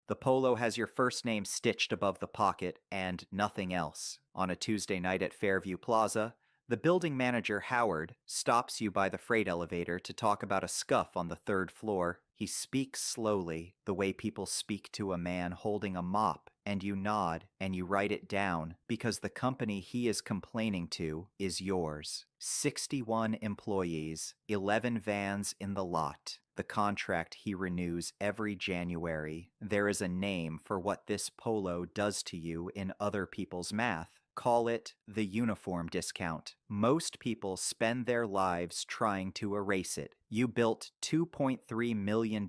The polo has your first name stitched above the pocket and nothing else. On a Tuesday night at Fairview Plaza, the building manager, Howard, stops you by the freight elevator to talk about a scuff on the third floor. He speaks slowly, the way people speak to a man holding a mop, and you nod and you write it down because the company he is complaining to is yours. 61 employees, 11 vans in the lot. The contract he renews every January. There is a name for what this polo does to you in other people's math. Call it the uniform discount. Most people spend their lives trying to erase it. You built $2.3 million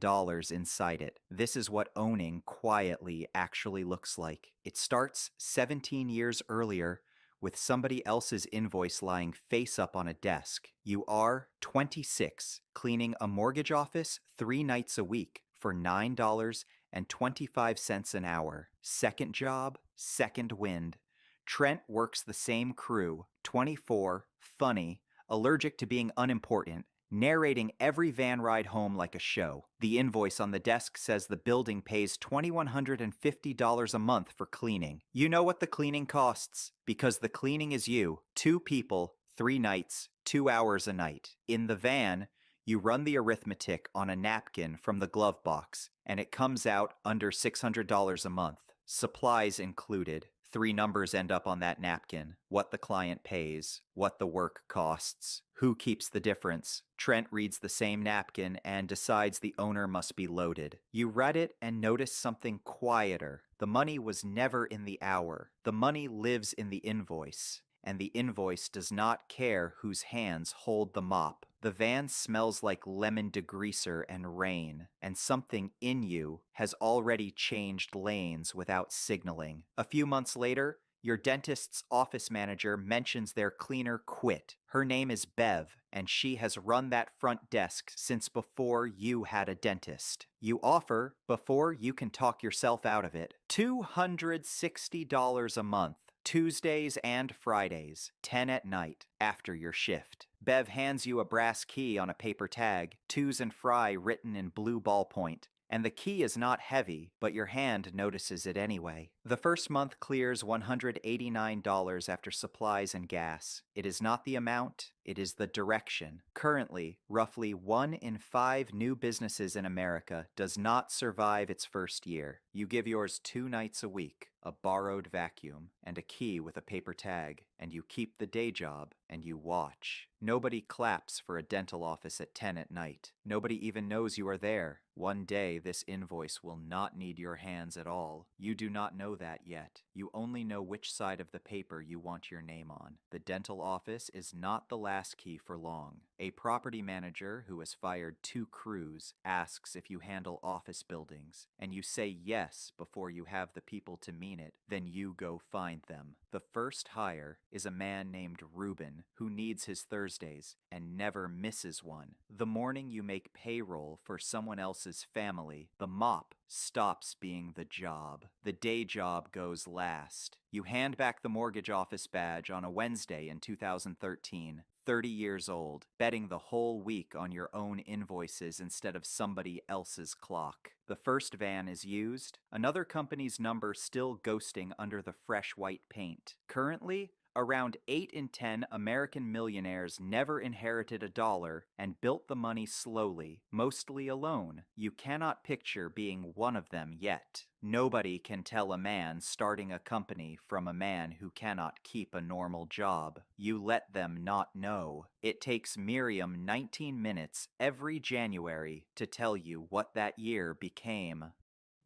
inside it. This is what owning quietly actually looks like. It starts 17 years earlier with somebody else's invoice lying face up on a desk. You are 26, cleaning a mortgage office 3 nights a week for $9.25 an hour. Second job, second wind. Trent works the same crew, 24, funny, allergic to being unimportant, narrating every van ride home like a show. The invoice on the desk says the building pays $2,150 a month for cleaning. You know what the cleaning costs, because the cleaning is you. 2 people, 3 nights, 2 hours a night. In the van, you run the arithmetic on a napkin from the glove box, and it comes out under $600 a month. Supplies included. 3 numbers end up on that napkin. What the client pays, what the work costs, who keeps the difference. Trent reads the same napkin and decides the owner must be loaded. You read it and notice something quieter. The money was never in the hour. The money lives in the invoice. And the invoice does not care whose hands hold the mop. The van smells like lemon degreaser and rain, and something in you has already changed lanes without signaling. A few months later, your dentist's office manager mentions their cleaner quit. Her name is Bev, and she has run that front desk since before you had a dentist. You offer, before you can talk yourself out of it, $260 a month. Tuesdays and Fridays, 10 at night, after your shift. Bev hands you a brass key on a paper tag, Twos and Fry written in blue ballpoint. And the key is not heavy, but your hand notices it anyway. The first month clears $189 after supplies and gas. It is not the amount, it is the direction. Currently, roughly 1 in 5 new businesses in America does not survive its first year. You give yours 2 nights a week, a borrowed vacuum, and a key with a paper tag, and you keep the day job, and you watch. Nobody claps for a dental office at 10 at night. Nobody even knows you are there. One day, this invoice will not need your hands at all. You do not know that yet. You only know which side of the paper you want your name on. The dental office is not the last key for long. A property manager who has fired 2 crews asks if you handle office buildings, and you say yes before you have the people to mean it. Then you go find them. The first hire is a man named Reuben who needs his Thursdays and never misses one. The morning you make payroll for someone else's family, the mop stops being the job. The day job goes last. You hand back the mortgage office badge on a Wednesday in 2013. 30 years old, betting the whole week on your own invoices instead of somebody else's clock. The first van is used, another company's number still ghosting under the fresh white paint. Currently, around 8 in 10 American millionaires never inherited a dollar and built the money slowly, mostly alone. You cannot picture being one of them yet. Nobody can tell a man starting a company from a man who cannot keep a normal job. You let them not know. It takes Miriam 19 minutes every January to tell you what that year became.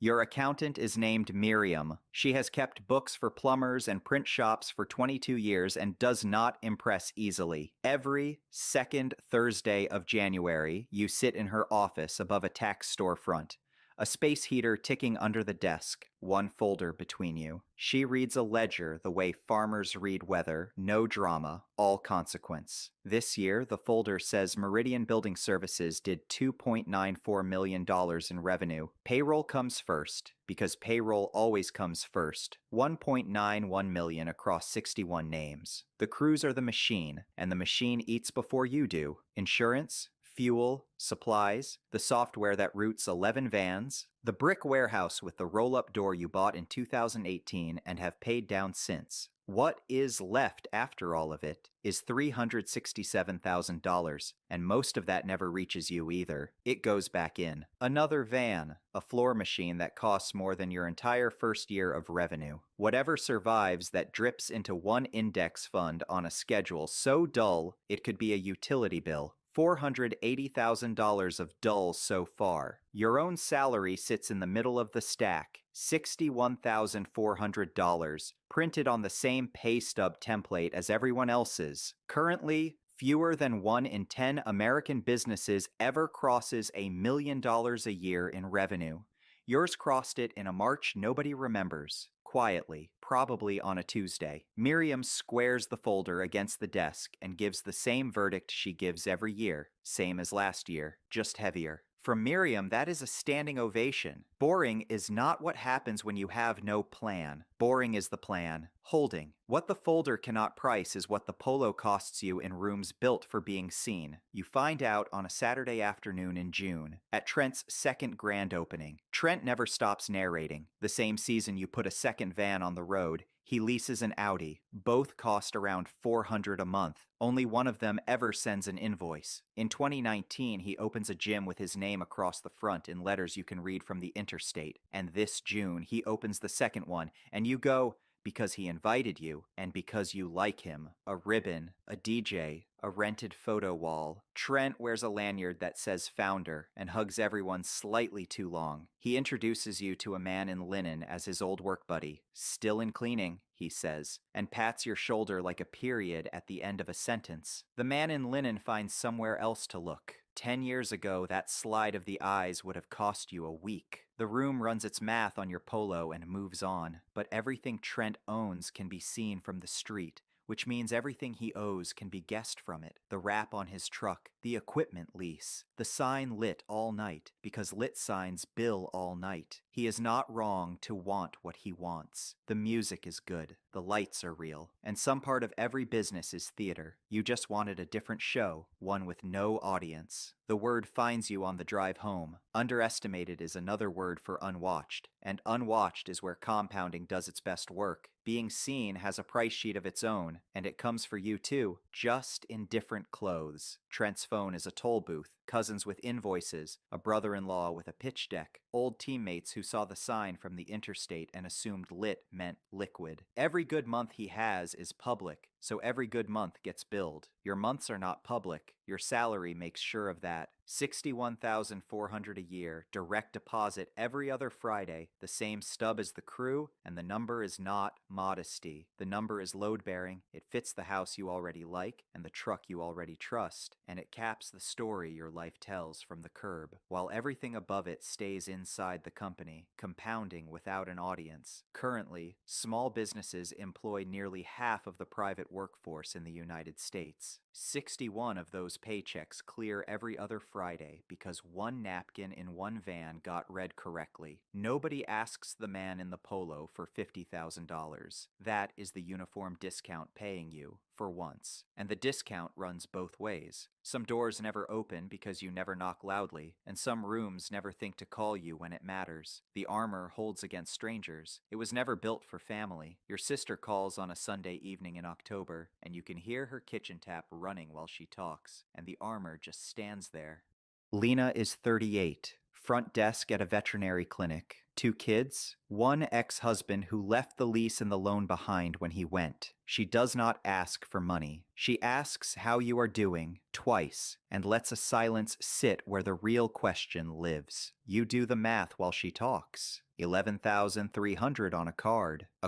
Your accountant is named Miriam. She has kept books for plumbers and print shops for 22 years and does not impress easily. Every second Thursday of January, you sit in her office above a tax storefront. A space heater ticking under the desk, 1 folder between you. She reads a ledger the way farmers read weather, no drama, all consequence. This year, the folder says Meridian Building Services did $2.94 million in revenue. Payroll comes first, because payroll always comes first. $1.91 million across 61 names. The crews are the machine, and the machine eats before you do. Insurance? fuel, supplies, the software that routes 11 vans, the brick warehouse with the roll-up door you bought in 2018 and have paid down since. What is left after all of it is $367,000, and most of that never reaches you either. It goes back in. Another van, a floor machine that costs more than your entire first year of revenue. Whatever survives that drips into one index fund on a schedule so dull it could be a utility bill. $480,000 of dull so far. Your own salary sits in the middle of the stack, $61,400, printed on the same pay stub template as everyone else's. Currently, fewer than 1 in 10 American businesses ever crosses $1 million a year in revenue. Yours crossed it in a March nobody remembers. Quietly, probably on a Tuesday. Miriam squares the folder against the desk and gives the same verdict she gives every year, same as last year, just heavier. From Miriam, that is a standing ovation. Boring is not what happens when you have no plan. Boring is the plan. Holding. What the folder cannot price is what the polo costs you in rooms built for being seen. You find out on a Saturday afternoon in June, at Trent's second grand opening. Trent never stops narrating. The same season you put a second van on the road, he leases an Audi. Both cost around $400 a month. Only one of them ever sends an invoice. In 2019, he opens a gym with his name across the front in letters you can read from the interstate. And this June, he opens the second one, and you go, because he invited you, and because you like him. A ribbon, a DJ, a rented photo wall. Trent wears a lanyard that says founder and hugs everyone slightly too long. He introduces you to a man in linen as his old work buddy. Still in cleaning, he says, and pats your shoulder like a period at the end of a sentence. The man in linen finds somewhere else to look. 10 years ago, that slide of the eyes would have cost you a week. The room runs its math on your polo and moves on, but everything Trent owns can be seen from the street, which means everything he owes can be guessed from it. The wrap on his truck, the equipment lease, the sign lit all night, because lit signs bill all night. He is not wrong to want what he wants. The music is good, the lights are real, and some part of every business is theater. You just wanted a different show, one with no audience. The word finds you on the drive home. Underestimated is another word for unwatched, and unwatched is where compounding does its best work. Being seen has a price sheet of its own, and it comes for you too, just in different clothes. Trent's phone is a toll booth, cousins with invoices, a brother-in-law with a pitch deck, old teammates who saw the sign from the interstate and assumed lit meant liquid. Every good month he has is public, so every good month gets billed. Your months are not public. Your salary makes sure of that. $61,400 a year, direct deposit every other Friday, the same stub as the crew, and the number is not modesty. The number is load-bearing, it fits the house you already like and the truck you already trust, and it caps the story your life tells from the curb, while everything above it stays inside the company, compounding without an audience. Currently, small businesses employ nearly half of the private workforce in the United States. 61 of those paychecks clear every other Friday because one napkin in one van got read correctly. Nobody asks the man in the polo for $50,000. That is the uniform discount paying you, for once. And the discount runs both ways. Some doors never open because you never knock loudly, and some rooms never think to call you when it matters. The armor holds against strangers. It was never built for family. Your sister calls on a Sunday evening in October, and you can hear her kitchen tap running while she talks, and the armor just stands there. Lena is 38, front desk at a veterinary clinic. 2 kids, one ex-husband who left the lease and the loan behind when he went. She does not ask for money. She asks how you are doing twice and lets a silence sit where the real question lives. You do the math while she talks. $11,300 on a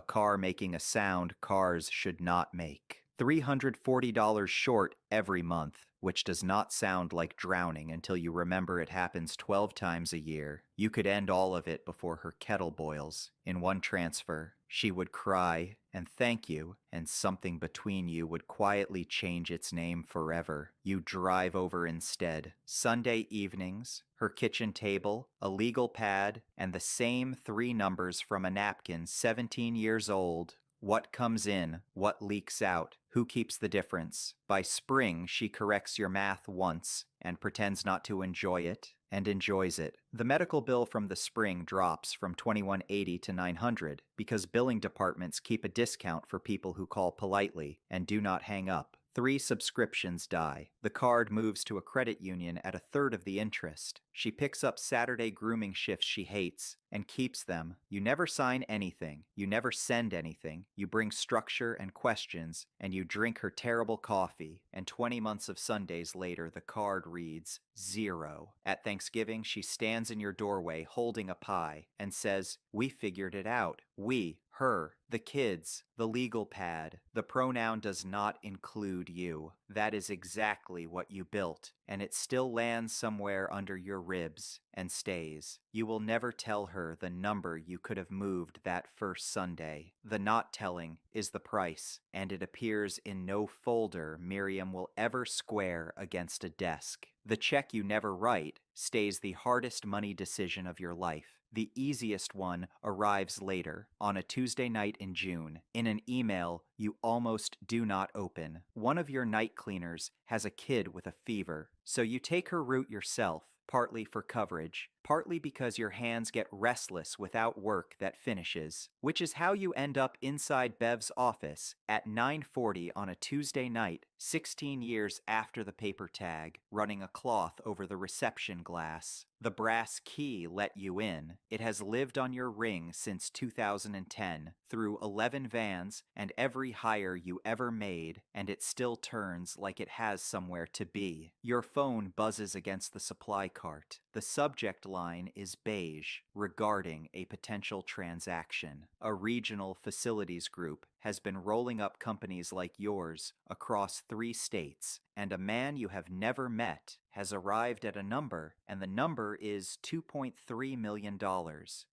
car making a sound cars should not make. $340 short every month, which does not sound like drowning until you remember it happens 12 times a year. You could end all of it before her kettle boils. In one transfer, she would cry and thank you, and something between you would quietly change its name forever. You drive over instead. Sunday evenings, her kitchen table, a legal pad, and the same 3 numbers from a napkin 17 years old. What comes in, what leaks out, who keeps the difference? By spring, she corrects your math once, and pretends not to enjoy it and enjoys it. The medical bill from the spring drops from $21.80 to $900 because billing departments keep a discount for people who call politely and do not hang up. 3 subscriptions die. The card moves to a credit union at 1/3 of the interest. She picks up Saturday grooming shifts she hates and keeps them. You never sign anything. You never send anything. You bring structure and questions, and you drink her terrible coffee. And 20 months of Sundays later, the card reads 0. At Thanksgiving, she stands in your doorway holding a pie and says, "We figured it out. We, her, the kids, the legal pad. The pronoun does not include you. That is exactly what you built, and it still lands somewhere under your ribs and stays. You will never tell her the number you could have moved that first Sunday. The not telling is the price, and it appears in no folder Miriam will ever square against a desk. The check you never write stays the hardest money decision of your life. The easiest one arrives later, on a Tuesday night in June, in an email you almost do not open. One of your night cleaners has a kid with a fever, so you take her route yourself, partly for coverage, partly because your hands get restless without work that finishes, which is how you end up inside Bev's office at 9:40 on a Tuesday night, 16 years after the paper tag, running a cloth over the reception glass. The brass key let you in. It has lived on your ring since 2010, through 11 vans and every hire you ever made, and it still turns like it has somewhere to be. Your phone buzzes against the supply cart. The subject line is beige, regarding a potential transaction. A regional facilities group has been rolling up companies like yours across 3 states, and a man you have never met has arrived at a number, and the number is $2.3 million.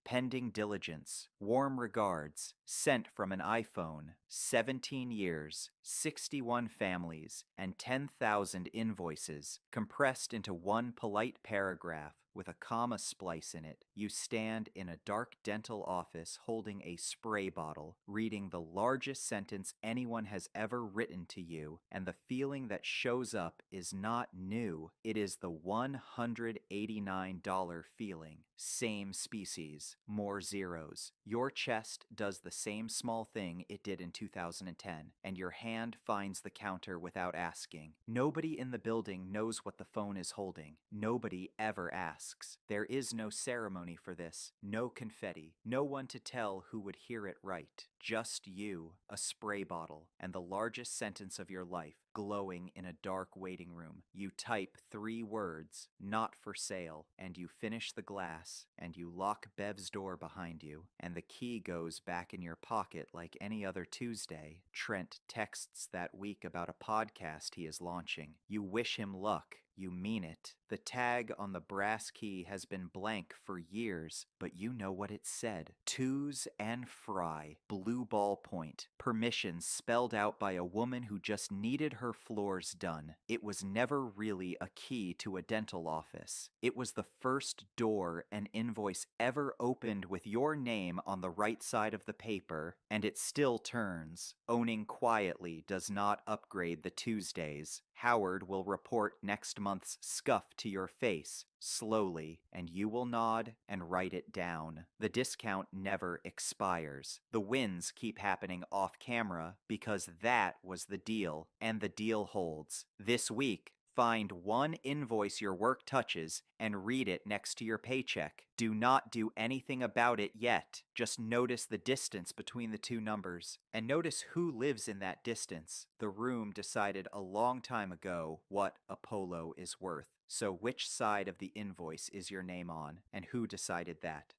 Pending diligence. Warm regards. Sent from an iPhone. 17 years, 61 families, and 10,000 invoices, compressed into one polite paragraph with a comma splice in it. You stand in a dark dental office holding a spray bottle, reading the largest sentence anyone has ever written to you, and the feeling that shows up is not new. It is the $189 feeling. Same species, more zeros. Your chest does the same small thing it did in 2010, and your hand finds the counter without asking. Nobody in the building knows what the phone is holding. Nobody ever asks. There is no ceremony for this, no confetti, no one to tell who would hear it right. Just you, a spray bottle, and the largest sentence of your life glowing in a dark waiting room. You type 3 words, "not for sale," and you finish the glass, and you lock Bev's door behind you, and the key goes back in your pocket like any other Tuesday. Trent texts that week about a podcast he is launching. You wish him luck. You mean it. The tag on the brass key has been blank for years, but you know what it said. Twos and Fry, blue ballpoint. Permissions spelled out by a woman who just needed her floors done. It was never really a key to a dental office. It was the first door an invoice ever opened with your name on the right side of the paper, and it still turns. Owning quietly does not upgrade the Tuesdays. Howard will report next month's scuff to your face, slowly, and you will nod and write it down. The discount never expires. The wins keep happening off camera because that was the deal, and the deal holds. This week, find one invoice your work touches and read it next to your paycheck. Do not do anything about it yet. Just notice the distance between the 2 numbers, and notice who lives in that distance. The room decided a long time ago what a polo is worth. So which side of the invoice is your name on, and who decided that?